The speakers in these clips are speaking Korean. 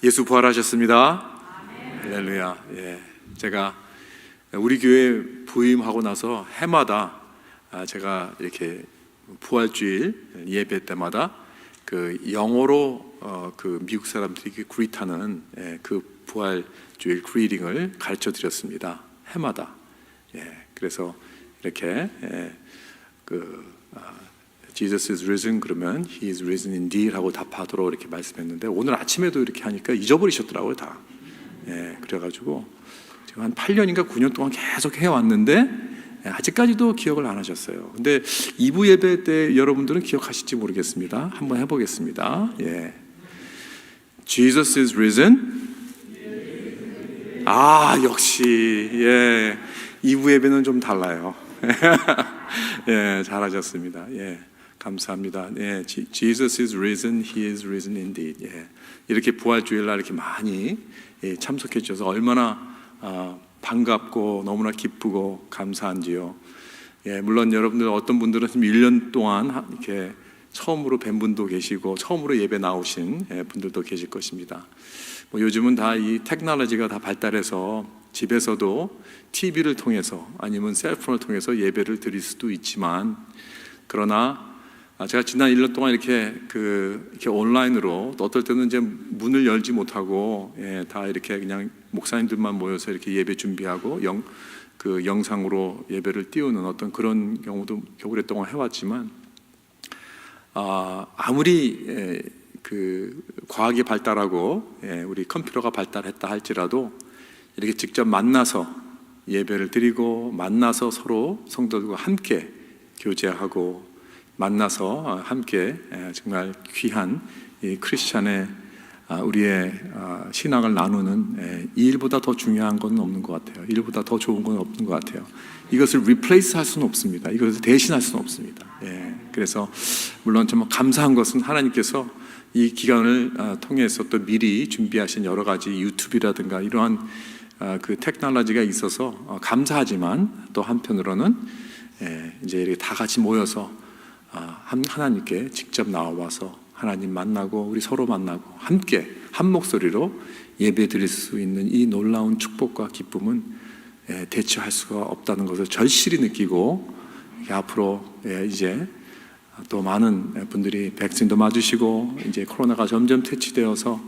예수 부활하셨습니다. 할렐루야. 예, 제가 우리 교회 부임하고 나서 해마다 제가 이렇게 부활주일 예배 때마다 그 영어로 그 미국 사람들이 그리트하는 그 부활주일 그리팅을 가르쳐 드렸습니다. 해마다. 예, 그래서 이렇게 Jesus is risen 그러면 He is risen indeed 하고 답하도록 이렇게 말씀했는데 오늘 아침에도 이렇게 하니까 잊어버리셨더라고요 다. 예, 그래가지고 제가 한 8년인가 9년 동안 계속 해왔는데 아직까지도 기억을 안 하셨어요. 근데 2부 예배 때 여러분들은 기억하실지 모르겠습니다. 한번 해보겠습니다. 예. Jesus is risen. 역시 예, 2부 예배는 좀 달라요. 예, 잘하셨습니다. 예, 감사합니다. 예, Jesus is risen, He is risen indeed. 예, 이렇게 부활주일날 이렇게 많이 참석해 주셔서 얼마나 반갑고 너무나 기쁘고 감사한지요. 예, 물론 여러분들 어떤 분들은 1년 동안 이렇게 처음으로 뵌 분도 계시고 처음으로 예배 나오신 분들도 계실 것입니다. 뭐 요즘은 다 이 테크놀로지가 다 발달해서 집에서도 TV를 통해서 아니면 셀폰을 통해서 예배를 드릴 수도 있지만, 그러나 제가 지난 1년 동안 이렇게 온라인으로 또 어떨 때는 이제 문을 열지 못하고 다 이렇게 그냥 목사님들만 모여서 이렇게 예배 준비하고 영상으로 예배를 띄우는 어떤 그런 경우도 오랫동안 해왔지만, 아무리 과학이 발달하고 우리 컴퓨터가 발달했다 할지라도 이렇게 직접 만나서 예배를 드리고 만나서 서로 성도들과 함께 교제하고 만나서 함께 정말 귀한 이 크리스찬의 우리의 신앙을 나누는 이 일보다 더 중요한 건 없는 것 같아요. 일보다 더 좋은 건 없는 것 같아요. 이것을 리플레이스 할 수는 없습니다. 이것을 대신할 수는 없습니다. 그래서 물론 정말 감사한 것은 하나님께서 이 기간을 통해서 또 미리 준비하신 여러 가지 유튜브라든가 이러한 그 테크놀로지가 있어서 감사하지만 또 한편으로는 이제 이렇게 다 같이 모여서 하나님께 직접 나와서 하나님 만나고 우리 서로 만나고 함께 한 목소리로 예배 드릴 수 있는 이 놀라운 축복과 기쁨은 대체할 수가 없다는 것을 절실히 느끼고, 앞으로 이제 또 많은 분들이 백신도 맞으시고 이제 코로나가 점점 퇴치되어서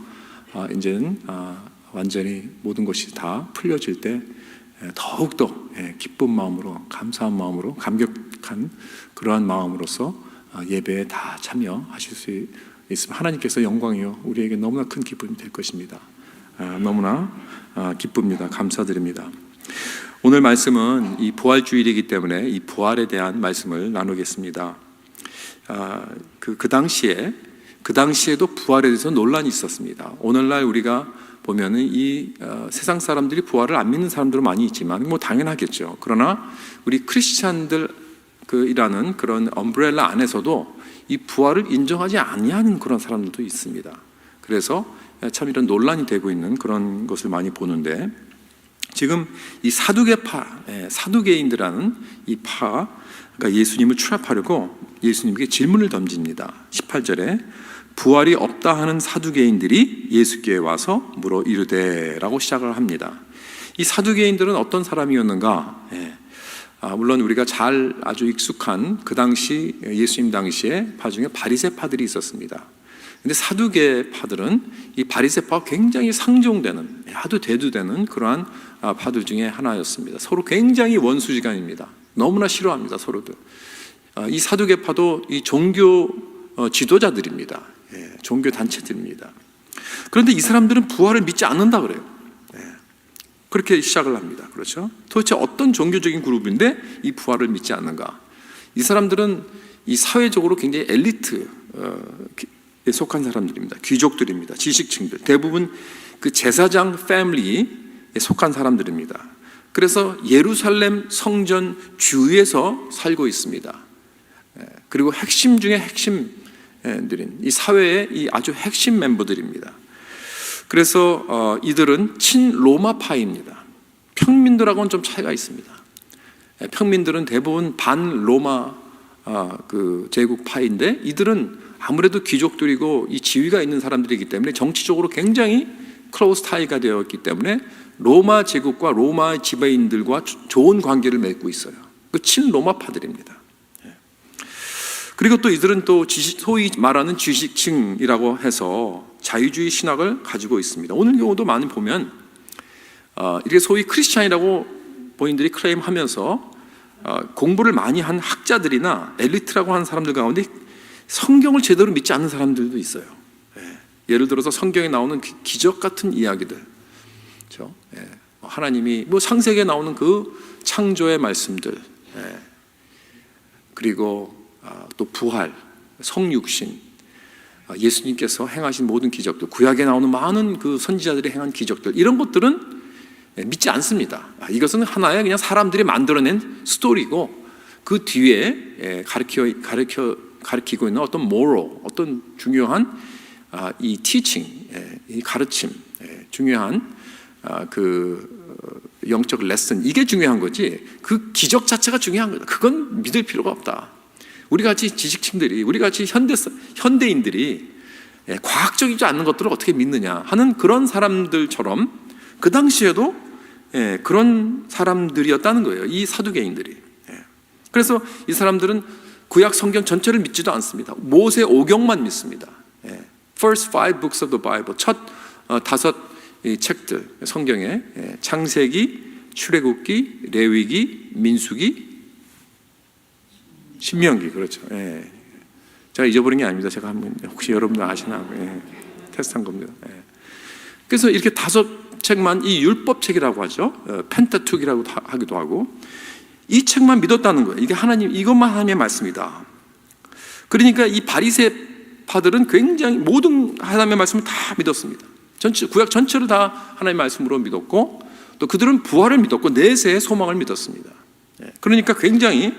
이제는 완전히 모든 것이 다 풀려질 때 더욱더 기쁜 마음으로, 감사한 마음으로, 감격한 그러한 마음으로서 예배에 다 참여하실 수 있으면 하나님께서 영광이요 우리에게 너무나 큰 기쁨이 될 것입니다. 너무나 기쁩니다. 감사드립니다. 오늘 말씀은 이 부활주일이기 때문에 이 부활에 대한 말씀을 나누겠습니다. 그 당시에도 부활에 대해서 논란이 있었습니다. 오늘날 우리가 보면은 이 세상 사람들이 부활을 안 믿는 사람들은 많이 있지만 뭐 당연하겠죠. 그러나 우리 크리스찬들 이라는 그런 엄브렐라 안에서도 이 부활을 인정하지 아니하는 그런 사람들도 있습니다. 그래서 참 이런 논란이 되고 있는 그런 것을 많이 보는데, 지금 이 사두개인들하는 이 그러니까 예수님을 추락하려고 예수님께 질문을 던집니다. 18절에 부활이 없다 하는 사두개인들이 예수께 와서 물어 이르되라고 시작을 합니다. 이 사두개인들은 어떤 사람이었는가? 물론 우리가 아주 익숙한 그 당시 예수님 당시에 중에 바리새파들이 있었습니다. 근데 사두개파들은 이 바리새파와 굉장히 상종되는, 하도 대두되는 그러한 파들 중에 하나였습니다. 서로 굉장히 원수지간입니다. 너무나 싫어합니다, 서로들. 이 사두개파도 이 종교 지도자들입니다. 종교 단체들입니다. 그런데 이 사람들은 부활을 믿지 않는다 그래요. 그렇게 시작을 합니다. 그렇죠? 도대체 어떤 종교적인 그룹인데 이 부활을 믿지 않는가? 이 사람들은 이 사회적으로 굉장히 엘리트에 속한 사람들입니다. 귀족들입니다. 지식층들. 대부분 그 제사장 패밀리에 속한 사람들입니다. 그래서 예루살렘 성전 주위에서 살고 있습니다. 그리고 핵심 중에 핵심들인 이 사회의 이 아주 핵심 멤버들입니다. 그래서 이들은 친로마파입니다. 평민들하고는 좀 차이가 있습니다. 평민들은 대부분 반로마 제국파인데, 이들은 아무래도 귀족들이고 이 지위가 있는 사람들이기 때문에 정치적으로 굉장히 클로즈 타이가 되었기 때문에 로마 제국과 로마 지배인들과 좋은 관계를 맺고 있어요. 그 친로마파들입니다. 그리고 또 이들은 또 소위 말하는 지식층이라고 해서 자유주의 신학을 가지고 있습니다. 오늘 경우도 많이 보면 이게 소위 크리스찬이라고 본인들이 클레임하면서 공부를 많이 한 학자들이나 엘리트라고 하는 사람들 가운데 성경을 제대로 믿지 않는 사람들도 있어요. 예를 들어서 성경에 나오는 기적 같은 이야기들, 그렇죠? 하나님이 창세기에 나오는 그 창조의 말씀들, 그리고 또 부활, 성육신, 예수님께서 행하신 모든 기적들, 구약에 나오는 많은 그 선지자들이 행한 기적들, 이런 것들은 믿지 않습니다. 이것은 하나의 그냥 사람들이 만들어낸 스토리고 그 뒤에 가르치고 있는 어떤 moral, 어떤 중요한 이 teaching, 이 가르침, 중요한 그 영적 레슨, 이게 중요한 거지 그 기적 자체가 중요한 거다. 그건 믿을 필요가 없다. 우리같이 지식층들이, 우리같이 현대인들이 과학적이지 않는 것들을 어떻게 믿느냐 하는 그런 사람들처럼 그 당시에도 그런 사람들이었다는 거예요. 이 사두개인들이. 그래서 이 사람들은 구약 성경 전체를 믿지도 않습니다. 모세 오경만 믿습니다. First five books of the Bible, 첫 5 책들 성경에 창세기, 출애굽기, 레위기, 민수기, 신명기. 그렇죠. 제가 잊어버린 게 아닙니다. 제가 한번 혹시 여러분들 아시나 테스트한 겁니다. 그래서 이렇게 5 책만, 이 율법책이라고 하죠. 펜타툭이라고 하기도 하고, 이 책만 믿었다는 거예요. 이게 이것만 하나님의 말씀이다. 그러니까 이 바리새파들은 굉장히 모든 하나님의 말씀을 다 믿었습니다. 구약 전체를 다 하나님의 말씀으로 믿었고, 또 그들은 부활을 믿었고 내세의 소망을 믿었습니다. 그러니까 굉장히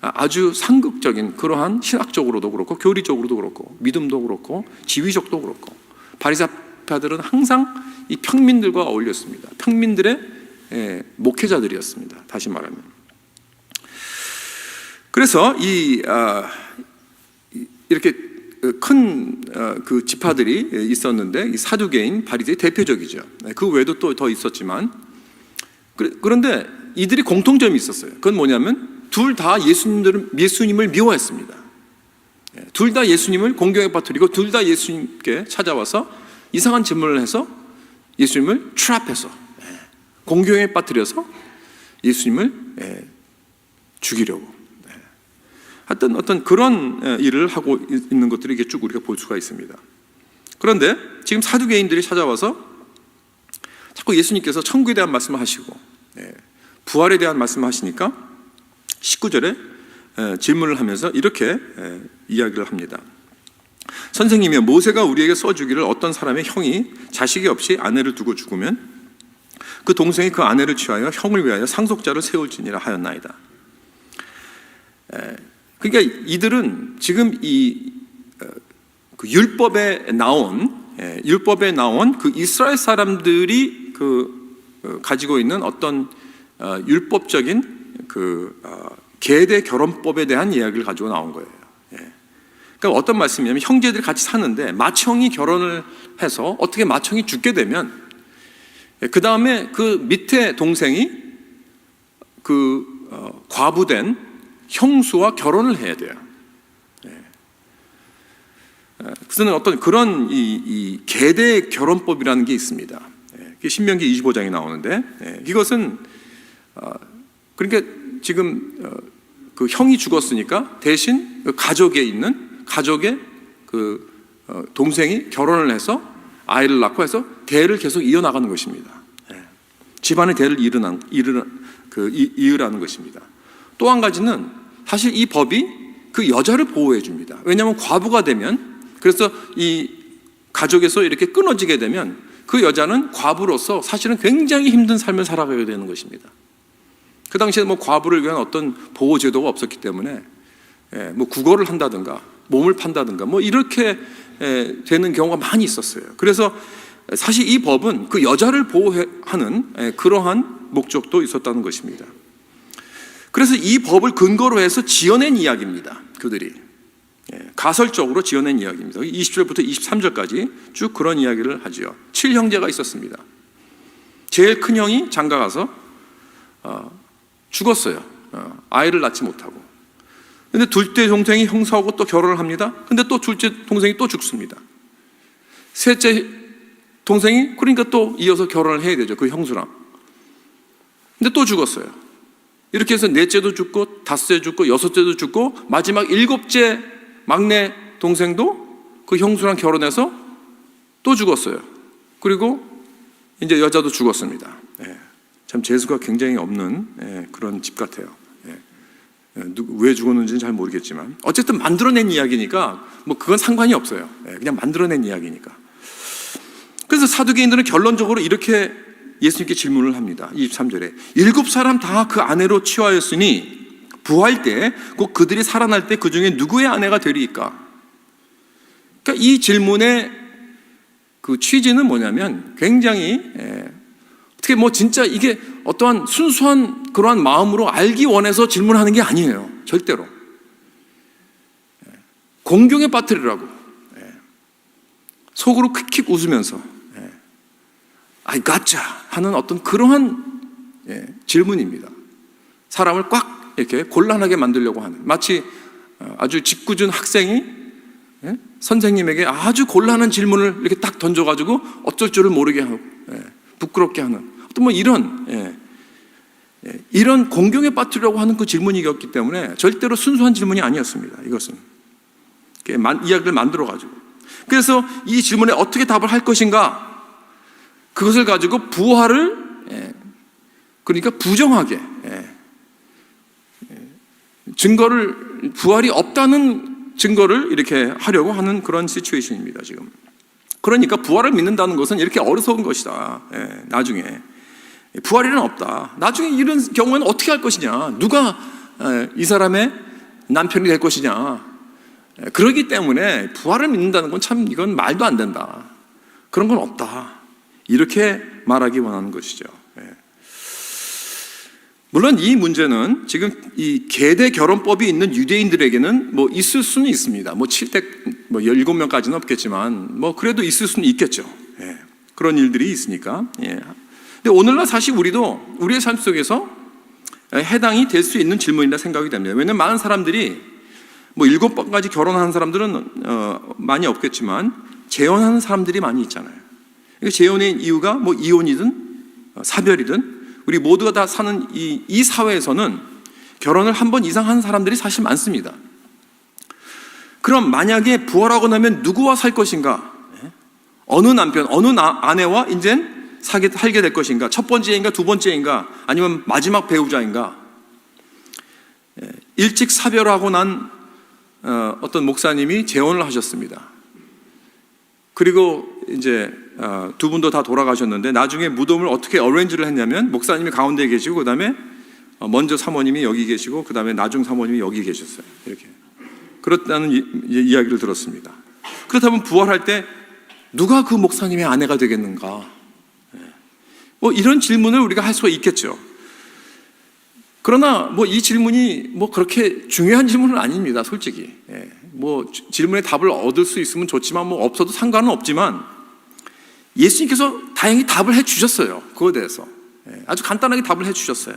아주 상극적인 그러한 신학적으로도 그렇고 교리적으로도 그렇고 믿음도 그렇고 지위적도 그렇고 바리새파들은 항상 이 평민들과 어울렸습니다. 평민들의 목회자들이었습니다. 다시 말하면. 그래서 이렇게 큰 그 지파들이 있었는데 이 사두개인, 바리새의 대표적이죠. 그 외에도 또 더 있었지만, 그런데 이들이 공통점이 있었어요. 그건 뭐냐면 둘 다 예수님을 미워했습니다. 둘 다 예수님을 공경에 빠뜨리고 둘 다 예수님께 찾아와서 이상한 질문을 해서 예수님을 트랩해서 공경에 빠뜨려서 예수님을 죽이려고 하여튼 어떤 그런 일을 하고 있는 것들을 이렇게 쭉 우리가 볼 수가 있습니다. 그런데 지금 사두개인들이 찾아와서 자꾸 예수님께서 천국에 대한 말씀을 하시고 부활에 대한 말씀을 하시니까 19절에 질문을 하면서 이렇게 이야기를 합니다. 선생님이여, 모세가 우리에게 써주기를 어떤 사람의 형이 자식이 없이 아내를 두고 죽으면 그 동생이 그 아내를 취하여 형을 위하여 상속자를 세울지니라 하였나이다. 그러니까 이들은 지금 그 율법에 나온 그 이스라엘 사람들이 가지고 있는 어떤 율법적인 계대 결혼법에 대한 이야기를 가지고 나온 거예요. 그러니까 어떤 말씀이냐면 형제들이 같이 사는데 맏형이 결혼을 해서 어떻게 맏형이 죽게 되면 그 다음에 그 밑에 동생이 과부된 형수와 결혼을 해야 돼요. 그래서 어떤 그런 이 계대 결혼법이라는 게 있습니다. 신명기 25장에 나오는데 이것은 그러니까 지금 그 형이 죽었으니까 대신 그 가족의 동생이 결혼을 해서 아이를 낳고 해서 대를 계속 이어나가는 것입니다. 집안의 대를 이으라는 것입니다. 또 한 가지는 사실 이 법이 그 여자를 보호해 줍니다. 왜냐하면 과부가 되면, 그래서 이 가족에서 이렇게 끊어지게 되면 그 여자는 과부로서 사실은 굉장히 힘든 삶을 살아가게 되는 것입니다. 그 당시에 과부를 위한 어떤 보호 제도가 없었기 때문에 구걸을 한다든가 몸을 판다든가 이렇게 되는 경우가 많이 있었어요. 그래서 사실 이 법은 그 여자를 보호하는 그러한 목적도 있었다는 것입니다. 그래서 이 법을 근거로 해서 지어낸 이야기입니다. 그들이 가설적으로 지어낸 이야기입니다. 20절부터 23절까지 쭉 그런 이야기를 하죠. 7형제가 있었습니다. 제일 큰 형이 장가가서 죽었어요. 아이를 낳지 못하고. 근데 둘째 동생이 형사하고 또 결혼을 합니다. 근데 또 둘째 동생이 또 죽습니다. 셋째 동생이 그러니까 또 이어서 결혼을 해야 되죠. 그 형수랑. 근데 또 죽었어요. 이렇게 해서 넷째도 죽고 다섯째 죽고 여섯째도 죽고 마지막 일곱째 막내 동생도 그 형수랑 결혼해서 또 죽었어요. 그리고 이제 여자도 죽었습니다. 참 재수가 굉장히 없는 그런 집 같아요. 왜 죽었는지는 잘 모르겠지만 어쨌든 만들어낸 이야기니까 뭐 그건 상관이 없어요. 그냥 만들어낸 이야기니까. 그래서 사두개인들은 결론적으로 이렇게 예수님께 질문을 합니다. 23절에 7사람 다 그 아내로 취하였으니 부활 때 곧 그들이 살아날 때 그 중에 누구의 아내가 되리이까? 그러니까 이 질문의 그 취지는 뭐냐면 굉장히 어떻게 뭐 진짜 이게 어떠한 순수한 그러한 마음으로 알기 원해서 질문하는 게 아니에요. 절대로. 공경에 빠뜨리라고. 속으로 킥킥 웃으면서 I gotcha 하는 어떤 그러한 질문입니다. 사람을 꽉 이렇게 곤란하게 만들려고 하는, 마치 아주 짓궂은 학생이 선생님에게 아주 곤란한 질문을 이렇게 딱 던져가지고 어쩔 줄을 모르게 하고 부끄럽게 하는 어떤 뭐 이런 공경에 빠뜨리려고 하는 그 질문이었기 때문에 절대로 순수한 질문이 아니었습니다. 이것은 이야기를 만들어가지고. 그래서 이 질문에 어떻게 답을 할 것인가, 그것을 가지고 부활을 그러니까 부정하게 증거를, 부활이 없다는 증거를 이렇게 하려고 하는 그런 시츄에이션입니다. 지금. 그러니까 부활을 믿는다는 것은 이렇게 어리석은 것이다. 나중에 부활이란 없다. 나중에 이런 경우에는 어떻게 할 것이냐, 누가 이 사람의 남편이 될 것이냐. 그렇기 때문에 부활을 믿는다는 건 참 이건 말도 안 된다. 그런 건 없다. 이렇게 말하기 원하는 것이죠. 물론 이 문제는 지금 이 계대 결혼법이 있는 유대인들에게는 뭐 있을 수는 있습니다. 뭐 7대, 뭐 17명까지는 없겠지만 뭐 그래도 있을 수는 있겠죠. 그런 일들이 있으니까. 근데 오늘날 사실 우리도 우리의 삶 속에서 해당이 될 수 있는 질문이라 생각이 됩니다. 왜냐하면 많은 사람들이 뭐 7번까지 결혼하는 사람들은 많이 없겠지만 재혼하는 사람들이 많이 있잖아요. 재혼의 이유가 뭐 이혼이든 사별이든 우리 모두가 다 사는 이 사회에서는 결혼을 한 번 이상 하는 사람들이 사실 많습니다. 그럼 만약에 부활하고 나면 누구와 살 것인가? 어느 남편, 어느 아내와 이젠 살게 될 것인가? 첫 번째인가, 두 번째인가? 아니면 마지막 배우자인가? 일찍 사별하고 난 어떤 목사님이 재혼을 하셨습니다. 그리고 이제 두 분도 다 돌아가셨는데 나중에 무덤을 어떻게 어레인지를 했냐면 목사님이 가운데 계시고 그 다음에 먼저 사모님이 여기 계시고 그 다음에 나중 사모님이 여기 계셨어요. 이렇게 그렇다는 이야기를 들었습니다. 그렇다면 부활할 때 누가 그 목사님의 아내가 되겠는가? 뭐 이런 질문을 우리가 할 수가 있겠죠. 그러나 뭐 이 질문이 뭐 그렇게 중요한 질문은 아닙니다. 솔직히. 뭐 질문에 답을 얻을 수 있으면 좋지만 뭐 없어도 상관은 없지만 예수님께서 다행히 답을 해주셨어요. 그거에 대해서 아주 간단하게 답을 해주셨어요.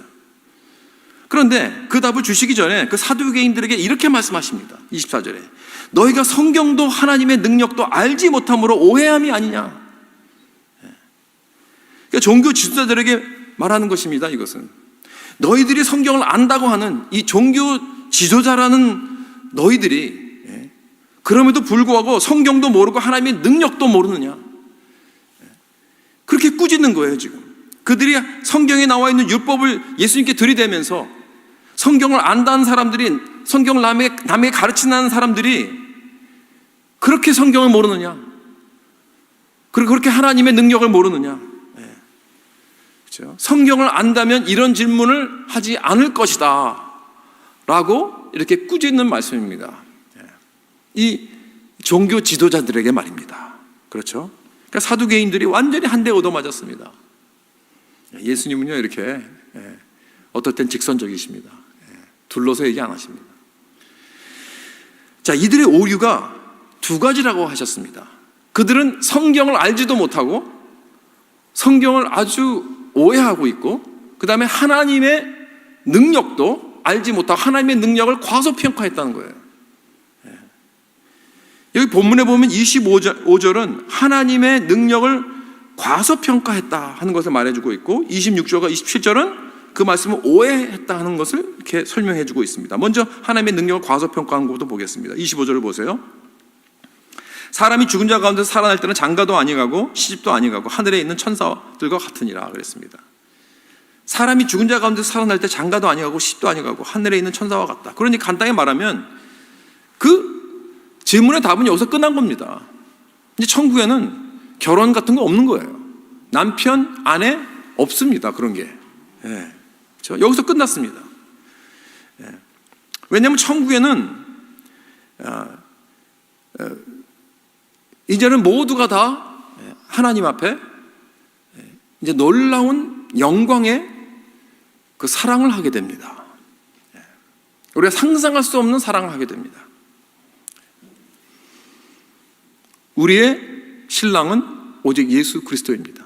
그런데 그 답을 주시기 전에 그 사두개인들에게 이렇게 말씀하십니다. 24절에 너희가 성경도 하나님의 능력도 알지 못함으로 오해함이 아니냐. 그러니까 종교 지도자들에게 말하는 것입니다. 이것은 너희들이 성경을 안다고 하는 이 종교 지도자라는 너희들이 그럼에도 불구하고 성경도 모르고 하나님의 능력도 모르느냐. 그렇게 꾸짖는 거예요. 지금 그들이 성경에 나와 있는 율법을 예수님께 들이대면서 성경을 안다는 사람들이, 성경을 남에게 가르치는 사람들이 그렇게 성경을 모르느냐, 그리고 그렇게 하나님의 능력을 모르느냐. 그렇죠? 성경을 안다면 이런 질문을 하지 않을 것이다 라고 이렇게 꾸짖는 말씀입니다. 이 종교 지도자들에게 말입니다. 그렇죠? 그러니까 사두개인들이 완전히 한 대 얻어맞았습니다. 예수님은요 이렇게 어떨 땐 직선적이십니다. 둘러서 얘기 안 하십니다. 자, 이들의 오류가 두 가지라고 하셨습니다. 그들은 성경을 알지도 못하고 성경을 아주 오해하고 있고, 그 다음에 하나님의 능력도 알지 못하고 하나님의 능력을 과소평가했다는 거예요. 여기 본문에 보면 25절은 하나님의 능력을 과소평가했다 하는 것을 말해주고 있고, 26절과 27절은 그 말씀을 오해했다 하는 것을 이렇게 설명해주고 있습니다. 먼저 하나님의 능력을 과소평가한 것부터 보겠습니다. 25절을 보세요. 사람이 죽은 자 가운데서 살아날 때는 장가도 아니가고 시집도 아니가고 하늘에 있는 천사들과 같으니라 그랬습니다. 사람이 죽은 자 가운데서 살아날 때 장가도 아니가고 시집도 아니가고 하늘에 있는 천사와 같다. 그러니 간단히 말하면 그 질문의 답은 여기서 끝난 겁니다. 이제 천국에는 결혼 같은 거 없는 거예요. 남편, 아내 없습니다. 그런 게. 여기서 끝났습니다. 왜냐하면 천국에는 이제는 모두가 다 하나님 앞에 이제 놀라운 영광의 그 사랑을 하게 됩니다. 우리가 상상할 수 없는 사랑을 하게 됩니다. 우리의 신랑은 오직 예수 그리스도입니다.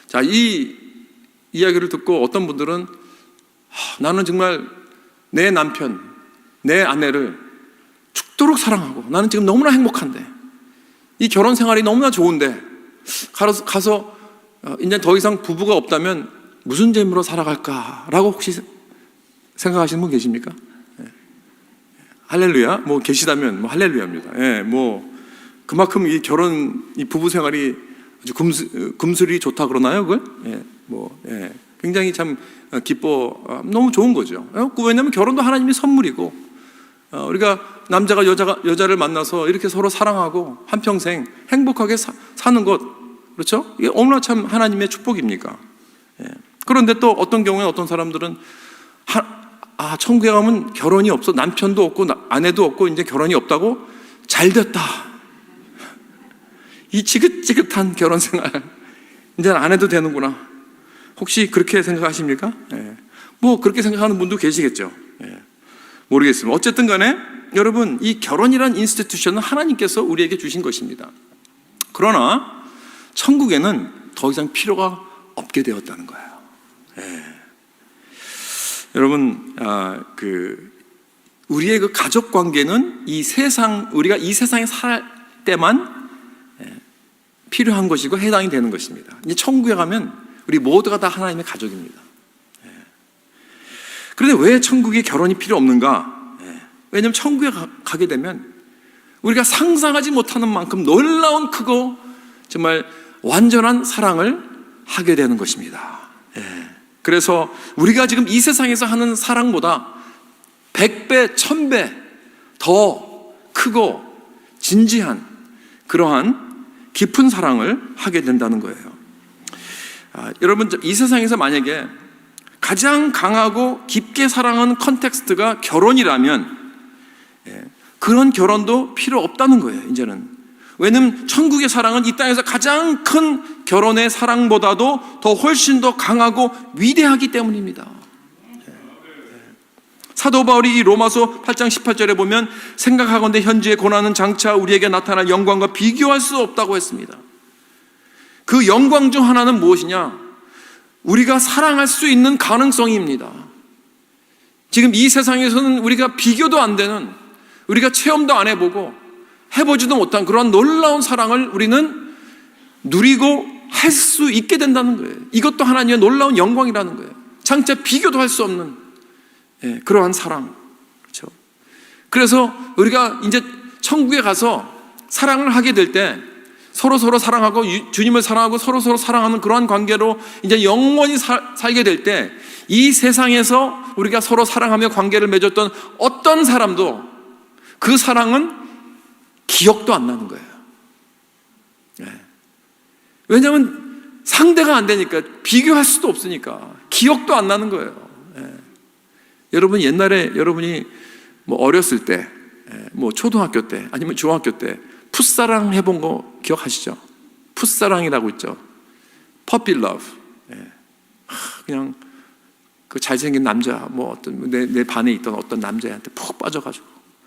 자, 이 이야기를 듣고 어떤 분들은 나는 정말 내 남편, 내 아내를 죽도록 사랑하고 나는 지금 너무나 행복한데, 이 결혼 생활이 너무나 좋은데 가서 이제 더 이상 부부가 없다면 무슨 재미로 살아갈까라고 혹시 생각하시는 분 계십니까? 할렐루야. 뭐 계시다면 뭐 할렐루야입니다. 뭐 그만큼 이 결혼, 이 부부 생활이 아주 금슬이 좋다 그러나요, 그걸? 굉장히 참 기뻐, 너무 좋은 거죠. 왜냐하면 결혼도 하나님의 선물이고, 우리가 남자가 여자를 만나서 이렇게 서로 사랑하고 한평생 행복하게 사는 것, 그렇죠? 이게 얼마나 참 하나님의 축복입니까? 그런데 또 어떤 경우에 어떤 사람들은 천국에 가면 결혼이 없어, 남편도 없고 아내도 없고 이제 결혼이 없다고, 잘 됐다, 이 지긋지긋한 결혼 생활 이제 안 해도 되는구나, 혹시 그렇게 생각하십니까? 뭐 그렇게 생각하는 분도 계시겠죠. 모르겠습니다. 어쨌든 간에 여러분, 이 결혼이란 인스티튜션은 하나님께서 우리에게 주신 것입니다. 그러나 천국에는 더 이상 필요가 없게 되었다는 거예요. 여러분, 우리의 그 가족 관계는 우리가 이 세상에 살 때만 필요한 것이고 해당이 되는 것입니다. 이제 천국에 가면 우리 모두가 다 하나님의 가족입니다. 그런데 왜 천국에 결혼이 필요 없는가? 왜냐하면 천국에 가게 되면 우리가 상상하지 못하는 만큼 놀라운 크고 정말 완전한 사랑을 하게 되는 것입니다. 그래서 우리가 지금 이 세상에서 하는 사랑보다 100배, 1000배 더 크고 진지한 그러한 깊은 사랑을 하게 된다는 거예요. 여러분, 이 세상에서 만약에 가장 강하고 깊게 사랑하는 컨텍스트가 결혼이라면 그런 결혼도 필요 없다는 거예요, 이제는. 왜냐하면 천국의 사랑은 이 땅에서 가장 큰 결혼의 사랑보다도 더 훨씬 더 강하고 위대하기 때문입니다. 사도 바울이 이 로마서 8장 18절에 보면 생각하건대 현재의 고난은 장차 우리에게 나타날 영광과 비교할 수 없다고 했습니다. 그 영광 중 하나는 무엇이냐? 우리가 사랑할 수 있는 가능성입니다. 지금 이 세상에서는 우리가 비교도 안 되는, 우리가 체험도 안 해보고 해보지도 못한 그런 놀라운 사랑을 우리는 누리고 할 수 있게 된다는 거예요. 이것도 하나님의 놀라운 영광이라는 거예요. 장차 비교도 할 수 없는 그러한 사랑. 그렇죠? 그래서 우리가 이제 천국에 가서 사랑을 하게 될 때 서로 사랑하고 주님을 사랑하고 서로 사랑하는 그러한 관계로 이제 영원히 살게 될 때 이 세상에서 우리가 서로 사랑하며 관계를 맺었던 어떤 사람도 그 사랑은 기억도 안 나는 거예요. 왜냐하면 상대가 안 되니까, 비교할 수도 없으니까 기억도 안 나는 거예요. 여러분, 옛날에 여러분이 뭐 어렸을 때, 뭐 초등학교 때 아니면 중학교 때 풋사랑 해본 거 기억하시죠? 풋사랑이라고 있죠. 퍼피 러브. 그냥 그 잘생긴 남자, 뭐 어떤 내 반에 있던 어떤 남자애한테 푹 빠져가지고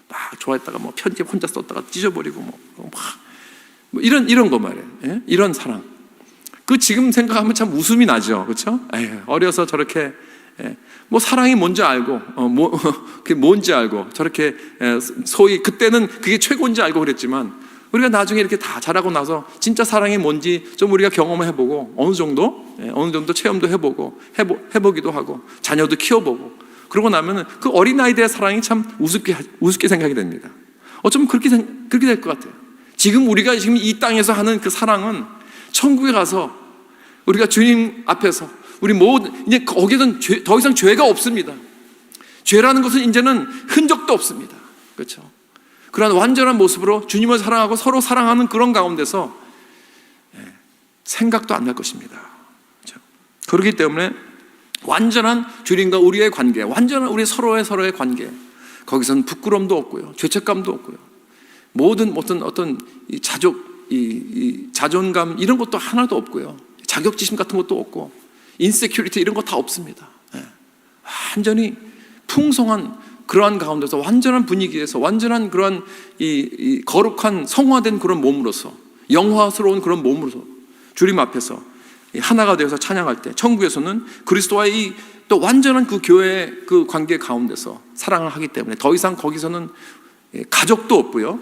막 좋아했다가 뭐 편지 혼자 썼다가 찢어버리고 뭐 막 뭐 이런 거 말이에요. 예? 이런 사랑. 그 지금 생각하면 참 웃음이 나죠, 그렇죠? 어려서 저렇게 뭐 사랑이 뭔지 알고, 그게 뭔지 알고 저렇게 소위 그때는 그게 최고인지 알고 그랬지만 우리가 나중에 이렇게 다 자라고 나서 진짜 사랑이 뭔지 좀 우리가 경험을 해보고 어느 정도 체험도 해보기도 하고 자녀도 키워보고 그러고 나면은 그 어린아이들의 사랑이 참 우습게 생각이 됩니다. 어쩌면 그렇게 될 것 같아요. 지금 우리가 지금 이 땅에서 하는 그 사랑은 천국에 가서 우리가 주님 앞에서 우리 이제 거기서는 더 이상 죄가 없습니다. 죄라는 것은 이제는 흔적도 없습니다. 그렇죠? 그러한 완전한 모습으로 주님을 사랑하고 서로 사랑하는 그런 가운데서 생각도 안 날 것입니다. 그렇죠? 그렇기 때문에 완전한 주님과 우리의 관계, 완전한 우리 서로의 관계, 거기서는 부끄러움도 없고요, 죄책감도 없고요, 모든 어떤 이 자존감 이런 것도 하나도 없고요, 자격지심 같은 것도 없고, 인세큐리티 이런 거 다 없습니다. 완전히 풍성한 그러한 가운데서 완전한 분위기에서 완전한 그러한 이 거룩한 성화된 그런 몸으로서 영화스러운 그런 몸으로서 주님 앞에서 하나가 되어서 찬양할 때 천국에서는 그리스도와의 또 완전한 그 교회의 그 관계 가운데서 사랑을 하기 때문에 더 이상 거기서는 가족도 없고요,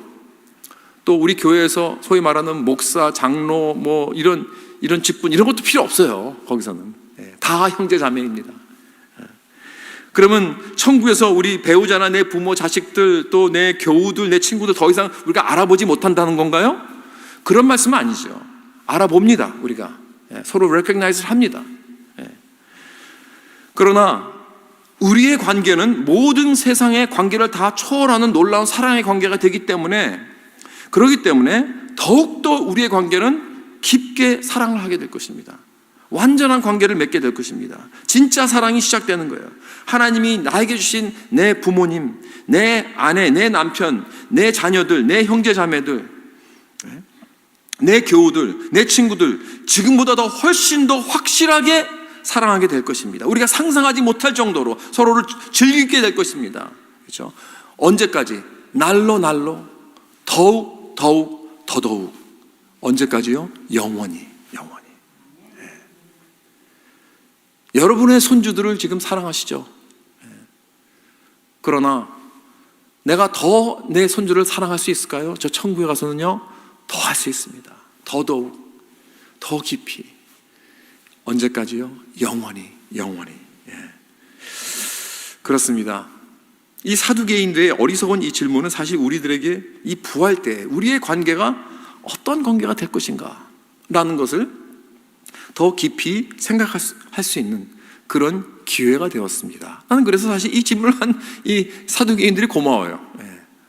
또 우리 교회에서 소위 말하는 목사, 장로 뭐 이런 직분 이런 것도 필요 없어요. 거기서는 다 형제 자매입니다. 그러면 천국에서 우리 배우자나 내 부모, 자식들, 또 내 교우들, 내 친구들 더 이상 우리가 알아보지 못한다는 건가요? 그런 말씀은 아니죠. 알아봅니다. 우리가 서로 recognize를 합니다. 그러나 우리의 관계는 모든 세상의 관계를 다 초월하는 놀라운 사랑의 관계가 되기 때문에, 그렇기 때문에 더욱더 우리의 관계는 깊게 사랑을 하게 될 것입니다. 완전한 관계를 맺게 될 것입니다. 진짜 사랑이 시작되는 거예요. 하나님이 나에게 주신 내 부모님, 내 아내, 내 남편, 내 자녀들, 내 형제 자매들, 내 교우들, 내 친구들, 지금보다 더 훨씬 더 확실하게 사랑하게 될 것입니다. 우리가 상상하지 못할 정도로 서로를 즐기게 될 것입니다. 그렇죠? 언제까지? 날로 더더욱 언제까지요? 영원히. 여러분의 손주들을 지금 사랑하시죠? 그러나 내가 더 내 손주를 사랑할 수 있을까요? 저 천국에 가서는요, 더 할 수 있습니다. 더더욱, 더 깊이. 언제까지요? 영원히. 그렇습니다. 이 사두개인들의 어리석은 이 질문은 사실 우리들에게 이 부활 때 우리의 관계가 어떤 관계가 될 것인가 라는 것을 더 깊이 생각할 수 있는 그런 기회가 되었습니다. 나는 그래서 사실 이 질문을 한 이 사두개인들이 고마워요.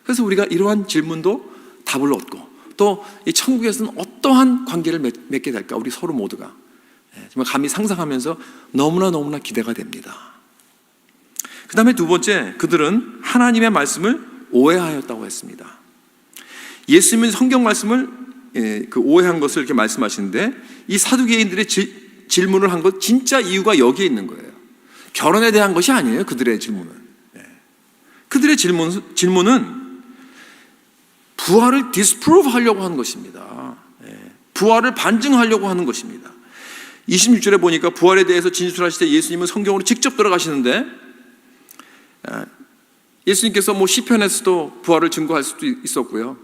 그래서 우리가 이러한 질문도 답을 얻고, 또 이 천국에서는 어떠한 관계를 맺게 될까, 우리 서로 모두가 정말 감히 상상하면서 너무나 기대가 됩니다. 그 다음에 두 번째, 그들은 하나님의 말씀을 오해하였다고 했습니다. 예수님은 성경 말씀을 그 오해한 것을 이렇게 말씀하시는데, 이 사두개인들의 질문을 한 것 진짜 이유가 여기에 있는 거예요. 결혼에 대한 것이 아니에요. 그들의 질문은. 그들의 질문은 부활을 disprove 하려고 하는 것입니다. 부활을 반증하려고 하는 것입니다. 26절에 보니까 부활에 대해서 진술하실 때 예수님은 성경으로 직접 들어가시는데, 예수님께서 뭐 시편에서도 부활을 증거할 수도 있었고요,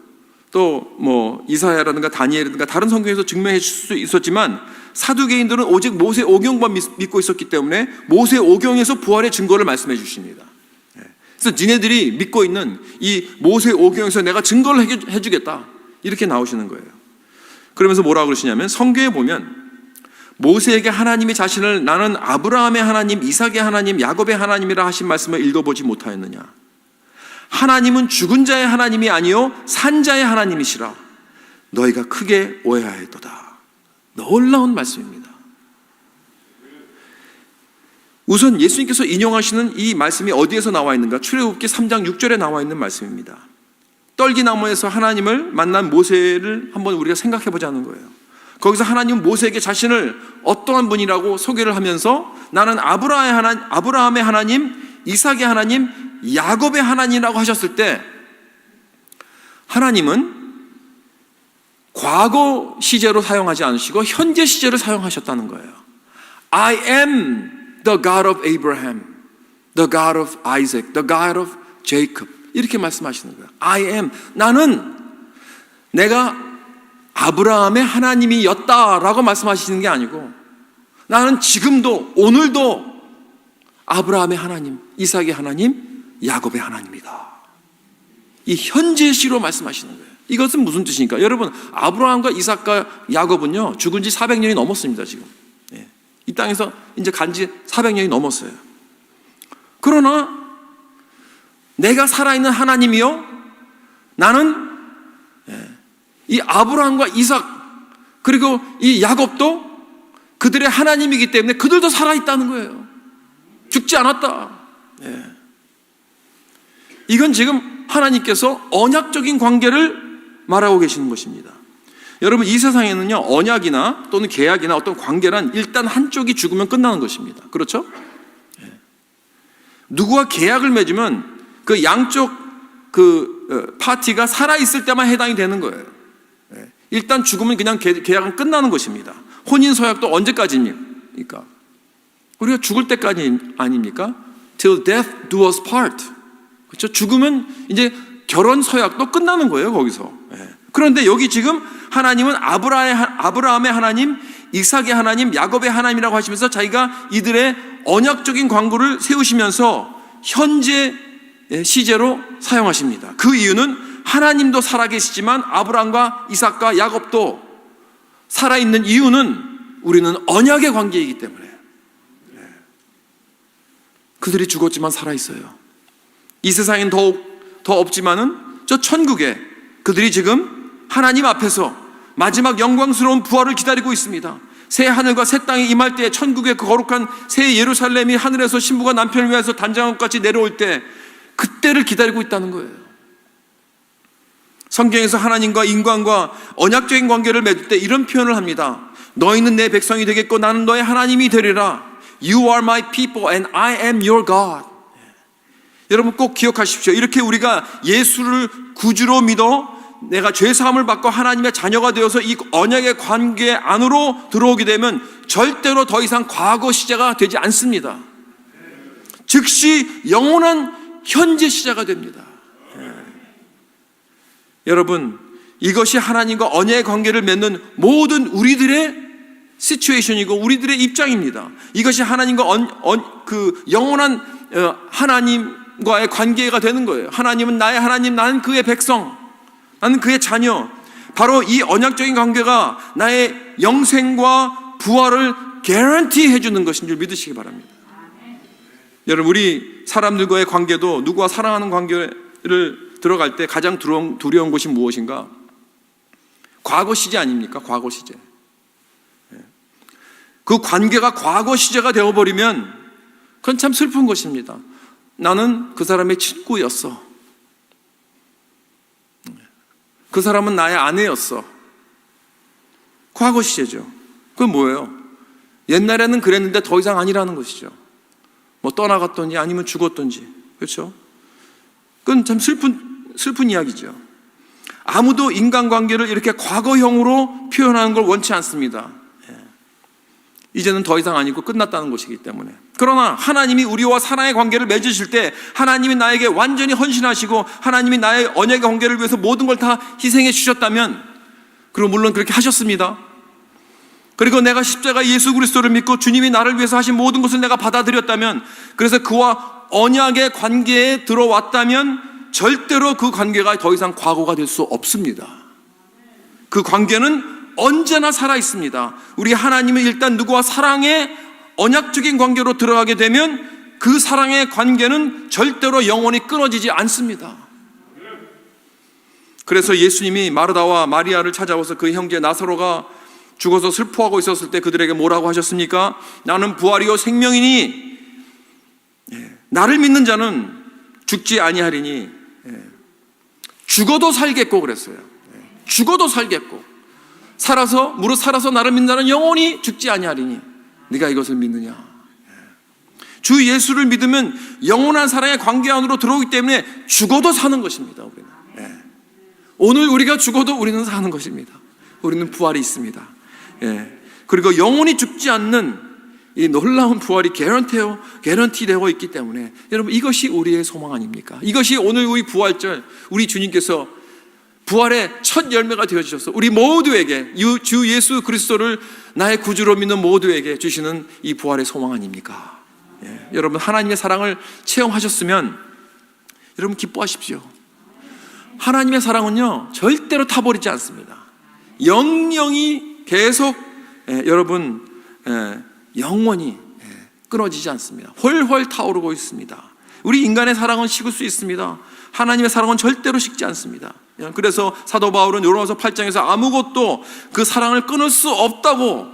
또 뭐 이사야라든가 다니엘이라든가 다른 성경에서 증명해 줄 수 있었지만, 사두개인들은 오직 모세 오경만 믿고 있었기 때문에 모세 오경에서 부활의 증거를 말씀해 주십니다. 그래서 니네들이 믿고 있는 이 모세 오경에서 내가 증거를 해주겠다, 이렇게 나오시는 거예요. 그러면서 뭐라고 그러시냐면, 성경에 보면 모세에게 하나님이 자신을 나는 아브라함의 하나님, 이삭의 하나님, 야곱의 하나님이라 하신 말씀을 읽어보지 못하였느냐. 하나님은 죽은 자의 하나님이 아니요 산 자의 하나님이시라. 너희가 크게 오해하였도다. 놀라운 말씀입니다. 우선 예수님께서 인용하시는 이 말씀이 어디에서 나와 있는가? 출애굽기 3장 6절에 나와 있는 말씀입니다. 떨기나무에서 하나님을 만난 모세를 한번 우리가 생각해 보자는 거예요. 거기서 하나님은 모세에게 자신을 어떠한 분이라고 소개를 하면서 나는 아브라함의 하나님, 이삭의 하나님, 야곱의 하나님이라고 하셨을 때, 하나님은 과거 시제로 사용하지 않으시고 현재 시제를 사용하셨다는 거예요. I am the God of Abraham, the God of Isaac, the God of Jacob. 이렇게 말씀하시는 거예요. I am. 나는 내가 아브라함의 하나님이었다라고 말씀하시는 게 아니고 나는 지금도 오늘도 아브라함의 하나님, 이삭의 하나님, 야곱의 하나님이다. 이 현재 시로 말씀하시는 거예요. 이것은 무슨 뜻입니까? 여러분, 아브라함과 이삭과 야곱은요 죽은 지 400년이 넘었습니다. 지금 이 땅에서 이제 간 지 400년이 넘었어요. 그러나 내가 살아있는 하나님이요, 나는 이 아브라함과 이삭 그리고 이 야곱도 그들의 하나님이기 때문에 그들도 살아있다는 거예요. 죽지 않았다. 이건 지금 하나님께서 언약적인 관계를 말하고 계시는 것입니다. 여러분, 이 세상에는요 언약이나 또는 계약이나 어떤 관계란 일단 한쪽이 죽으면 끝나는 것입니다. 그렇죠? 누구와 계약을 맺으면 그 양쪽 파티가 살아있을 때만 해당이 되는 거예요. 일단 죽으면 그냥 계약은 끝나는 것입니다. 혼인서약도 언제까지입니까? 우리가 죽을 때까지 아닙니까? Till death do us part. 그렇죠? 죽으면 이제 결혼 서약도 끝나는 거예요, 거기서. 그런데 여기 지금 하나님은 아브라함의 하나님, 이삭의 하나님, 야곱의 하나님이라고 하시면서 자기가 이들의 언약적인 관계를 세우시면서 현재 시제로 사용하십니다. 그 이유는 하나님도 살아계시지만 아브라함과 이삭과 야곱도 살아있는 이유는 우리는 언약의 관계이기 때문에. 그들이 죽었지만 살아있어요. 이 세상엔 더 없지만은 저 천국에 그들이 지금 하나님 앞에서 마지막 영광스러운 부활을 기다리고 있습니다. 새 하늘과 새 땅에 임할 때 천국의 그 거룩한 새 예루살렘이 하늘에서 신부가 남편을 위해서 단장같이 내려올 때 그때를 기다리고 있다는 거예요. 성경에서 하나님과 인간과 언약적인 관계를 맺을 때 이런 표현을 합니다. 너희는 내 백성이 되겠고 나는 너의 하나님이 되리라. You are my people and I am your God. 여러분 꼭 기억하십시오. 이렇게 우리가 예수를 구주로 믿어 내가 죄사함을 받고 하나님의 자녀가 되어서 이 언약의 관계 안으로 들어오게 되면 절대로 더 이상 과거 시제가 되지 않습니다. 즉시 영원한 현재 시제가 됩니다. 여러분, 이것이 하나님과 언약의 관계를 맺는 모든 우리들의 시츄에이션이고 우리들의 입장입니다. 이것이 하나님과 그 영원한 하나님과의 관계가 되는 거예요. 하나님은 나의 하나님, 나는 그의 백성, 나는 그의 자녀. 바로 이 언약적인 관계가 나의 영생과 부활을 개런티 해주는 것인 줄 믿으시기 바랍니다. 여러분, 우리 사람들과의 관계도 누구와 사랑하는 관계를 들어갈 때 가장 두려운 것이 무엇인가? 과거 시제 아닙니까? 과거 시제. 그 관계가 과거 시제가 되어버리면 그건 참 슬픈 것입니다. 나는 그 사람의 친구였어. 그 사람은 나의 아내였어. 과거 시제죠. 그건 뭐예요? 옛날에는 그랬는데 더 이상 아니라는 것이죠. 뭐 떠나갔던지 아니면 죽었던지. 그렇죠? 그건 참 슬픈 이야기죠. 아무도 인간관계를 이렇게 과거형으로 표현하는 걸 원치 않습니다. 이제는 더 이상 아니고 끝났다는 것이기 때문에. 그러나 하나님이 우리와 사랑의 관계를 맺으실 때 하나님이 나에게 완전히 헌신하시고 하나님이 나의 언약의 관계를 위해서 모든 걸 다 희생해 주셨다면, 그리고 물론 그렇게 하셨습니다. 그리고 내가 십자가 예수 그리스도를 믿고 주님이 나를 위해서 하신 모든 것을 내가 받아들였다면, 그래서 그와 언약의 관계에 들어왔다면 절대로 그 관계가 더 이상 과거가 될 수 없습니다. 그 관계는 언제나 살아있습니다. 우리 하나님은 일단 누구와 사랑의 언약적인 관계로 들어가게 되면 그 사랑의 관계는 절대로 영원히 끊어지지 않습니다. 그래서 예수님이 마르다와 마리아를 찾아와서 그 형제 나사로가 죽어서 슬퍼하고 있었을 때 그들에게 뭐라고 하셨습니까? 나는 부활이요 생명이니 나를 믿는 자는 죽지 아니하리니 죽어도 살겠고 그랬어요. 죽어도 살겠고 무릇 살아서 나를 믿는 자는 영원히 죽지 아니하리니 네가 이것을 믿느냐? 주 예수를 믿으면 영원한 사랑의 관계 안으로 들어오기 때문에 죽어도 사는 것입니다. 우리는. 오늘 우리가 죽어도 우리는 사는 것입니다. 우리는 부활이 있습니다. 그리고 영원히 죽지 않는 이 놀라운 부활이 개런티되어 있기 때문에 여러분, 이것이 우리의 소망 아닙니까? 이것이 오늘 우리 부활절, 우리 주님께서 부활의 첫 열매가 되어주셔서 우리 모두에게, 주 예수 그리스도를 나의 구주로 믿는 모두에게 주시는 이 부활의 소망 아닙니까? 여러분, 하나님의 사랑을 체험하셨으면 여러분 기뻐하십시오. 하나님의 사랑은요 절대로 타버리지 않습니다. 영영이 계속 여러분 영원히 끊어지지 않습니다. 훨훨 타오르고 있습니다. 우리 인간의 사랑은 식을 수 있습니다. 하나님의 사랑은 절대로 식지 않습니다. 그래서 사도 바울은 요로마서 8장에서 아무것도 그 사랑을 끊을 수 없다고,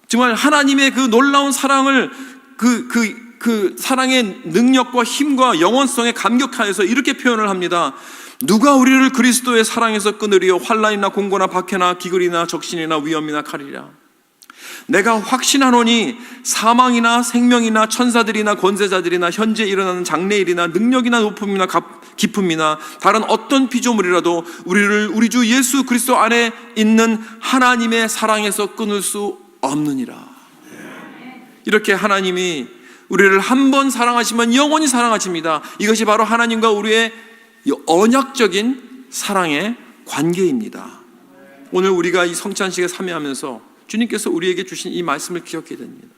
정말 하나님의 그 놀라운 사랑을 그 사랑의 능력과 힘과 영원성에 감격하여서 이렇게 표현을 합니다. 누가 우리를 그리스도의 사랑에서 끊으리요? 환난이나 공고나 박해나 기근이나 적신이나 위험이나 칼이라. 내가 확신하노니 사망이나 생명이나 천사들이나 권세자들이나 현재 일어나는 장래일이나 능력이나 높음이나 깊음이나 다른 어떤 피조물이라도 우리를 우리 주 예수 그리스도 안에 있는 하나님의 사랑에서 끊을 수 없느니라. 이렇게 하나님이 우리를 한 번 사랑하시면 영원히 사랑하십니다. 이것이 바로 하나님과 우리의 언약적인 사랑의 관계입니다. 오늘 우리가 이 성찬식에 참여하면서 주님께서 우리에게 주신 이 말씀을 기억해야 됩니다.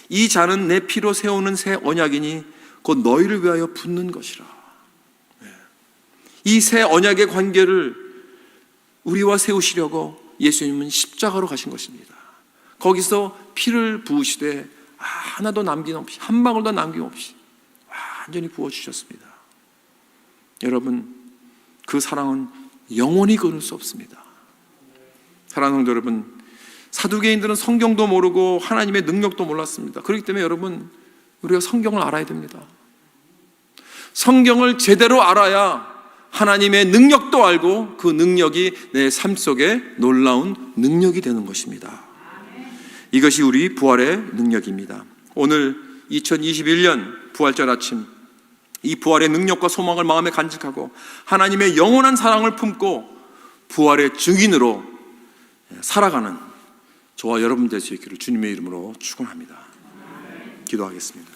이 잔은 내 피로 세우는 새 언약이니 곧 너희를 위하여 붓는 것이라. 이 새 언약의 관계를 우리와 세우시려고 예수님은 십자가로 가신 것입니다. 거기서 피를 부으시되 하나도 남김없이, 한 방울도 남김없이 완전히 부어주셨습니다. 여러분, 그 사랑은 영원히 끊을 수 없습니다. 사랑하는 성도 여러분, 사두개인들은 성경도 모르고 하나님의 능력도 몰랐습니다. 그렇기 때문에 여러분, 우리가 성경을 알아야 됩니다. 성경을 제대로 알아야 하나님의 능력도 알고 그 능력이 내 삶 속에 놀라운 능력이 되는 것입니다. 이것이 우리 부활의 능력입니다. 오늘 2021년 부활절 아침, 이 부활의 능력과 소망을 마음에 간직하고 하나님의 영원한 사랑을 품고 부활의 증인으로 살아가는 저와 여러분 될 수 있기를 주님의 이름으로 축원합니다. 기도하겠습니다.